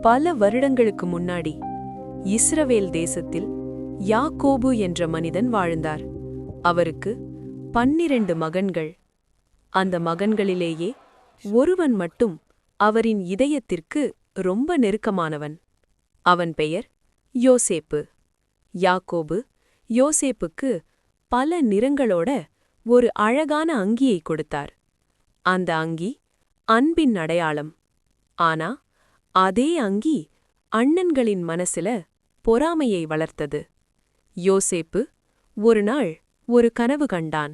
பல வருடங்களுக்கு முன்னாடி இஸ்ரவேல் தேசத்தில் யாக்கோபு என்ற மனிதன் வாழ்ந்தார். அவருக்கு 12 மகன்கள். அந்த மகன்களிலேயே ஒருவன் மட்டும் அவரின் இதயத்திற்கு ரொம்ப நெருக்கமானவன். அவன் பெயர் யோசேப்பு. யாக்கோபு யோசேப்புக்கு பல நிறங்களோட ஒரு அழகான அங்கியை கொடுத்தார். அந்த அங்கி அன்பின் அடையாளம். ஆனா அதே அங்கி அண்ணன்களின் மனசுல பொறாமையை வளர்த்தது. யோசேப்பு ஒரு நாள் ஒரு கனவு கண்டான்.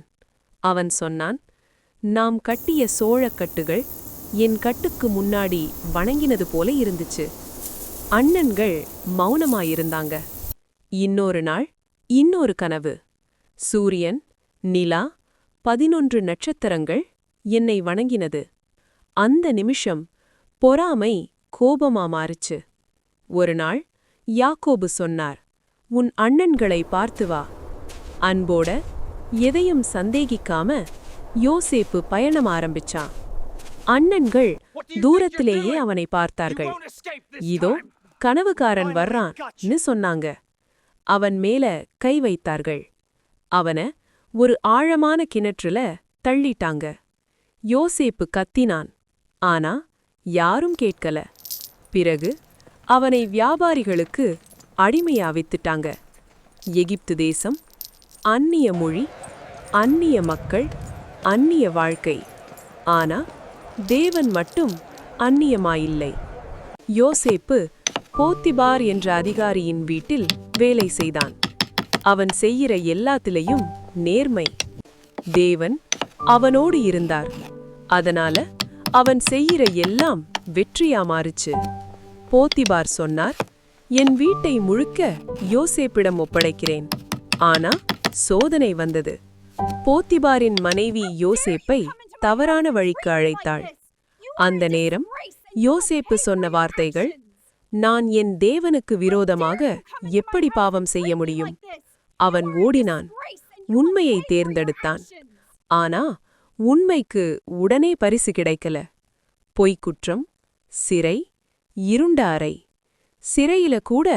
அவன் சொன்னான், நாம் கட்டிய சோழக்கட்டுகள் என் கட்டுக்கு முன்னாடி வணங்கினது போல இருந்துச்சு. அண்ணன்கள் மௌனமாயிருந்தாங்க. இன்னொரு நாள் இன்னொரு கனவு. சூரியன், நிலா, 11 நட்சத்திரங்கள் என்னை வணங்கினது. அந்த நிமிஷம் பொறாமை கோபமா மாறுச்சு. ஒரு நாள் யாக்கோபு சொன்னார், உன் அண்ணன்களை பார்த்து வா. அன்போட எதையும் சந்தேகிக்காம யோசேப்பு பயணம் ஆரம்பிச்சான். அண்ணன்கள் தூரத்திலேயே அவனை பார்த்தார்கள். இதோ கனவுக்காரன் வர்றான்னு சொன்னாங்க. அவன் மேல கை வைத்தார்கள். அவன ஒரு ஆழமான கிணற்றுல தள்ளிட்டாங்க. யோசேப்பு கத்தினான். ஆனா யாரும் கேட்கல. பிறகு அவனை வியாபாரிகளுக்கு அடிமையா வித்துட்டாங்க. எகிப்து தேசம், அந்நிய மொழி, அந்நிய மக்கள், அந்நிய வாழ்க்கை. ஆனா தேவன் மட்டும் அந்நியமாயில்லை. யோசேப்பு போத்திபார் என்ற அதிகாரியின் வீட்டில் வேலை செய்தான். அவன் செய்கிற எல்லாத்திலையும் நேர்மை. தேவன் அவனோடு இருந்தார். அதனால அவன் செய்கிற எல்லாம் வெற்றியா மாறுச்சு. போத்திபார் சொன்னார், என் வீட்டை முழுக்க யோசேப்பிடம் ஒப்படைக்கிறேன். ஆனா சோதனை வந்தது. போத்திபாரின் மனைவி யோசேப்பை தவறான வழிக்கு அழைத்தாள். அந்த நேரம் யோசேப்பு சொன்ன வார்த்தைகள், நான் என் தேவனுக்கு விரோதமாக எப்படி பாவம் செய்ய முடியும்? அவன் ஓடினான், உண்மையை தேர்ந்தெடுத்தான். ஆனா உண்மைக்கு உடனே பரிசு கிடைக்கல. பொய்க்குற்றம், சிறை, இருண்ட அறை. சிறையில கூட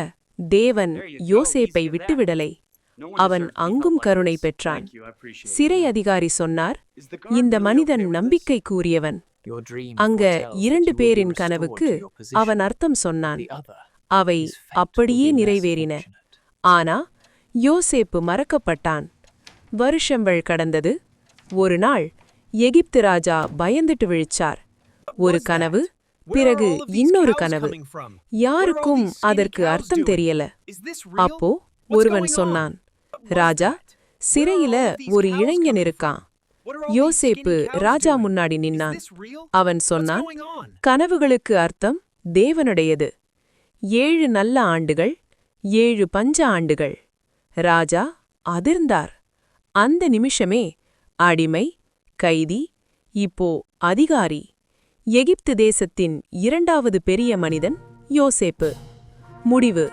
தேவன் யோசேப்பை விட்டுவிடலை. அவன் அங்கும் கருணை பெற்றான். சிறை அதிகாரி சொன்னார், இந்த மனிதன் நம்பிக்கை கூறியவன். அங்க 2 பேரின் கனவுக்கு அவன் அர்த்தம் சொன்னான். அவை அப்படியே நிறைவேறின. ஆனா யோசேப்பு மறக்கப்பட்டான். வருஷங்கள் கடந்தது. ஒரு நாள் எகிப்து ராஜா பயந்துட்டு விழிச்சார். ஒரு கனவு, பிறகு இன்னொரு கனவு. யாருக்கும் அதற்கு அர்த்தம் தெரியல. அப்போ ஒருவன் சொன்னான், ராஜா, சிறையில ஒரு இளைஞன் இருக்கான். யோசேப்பு ராஜா முன்னாடி நின்னான். அவன் சொன்னான், கனவுகளுக்கு அர்த்தம் தேவனுடையது. 7 நல்ல ஆண்டுகள், 7 பஞ்ச ஆண்டுகள். ராஜா அதிர்ந்தார். அந்த நிமிஷமே அடிமை, கைதி, இப்போ அதிகாரி. எகிப்து தேசத்தின் 2வது பெரிய மனிதன் யோசேப்பு. முடிவு: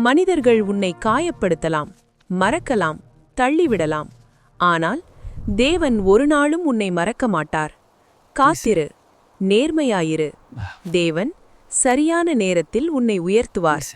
மனிதர்கள் உன்னை காயப்படுத்தலாம், மறக்கலாம், தள்ளிவிடலாம். ஆனால் தேவன் ஒரு நாளும் உன்னை மறக்க மாட்டார். காத்திரு, நேர்மையாயிரு. தேவன் சரியான நேரத்தில் உன்னை உயர்த்துவார்.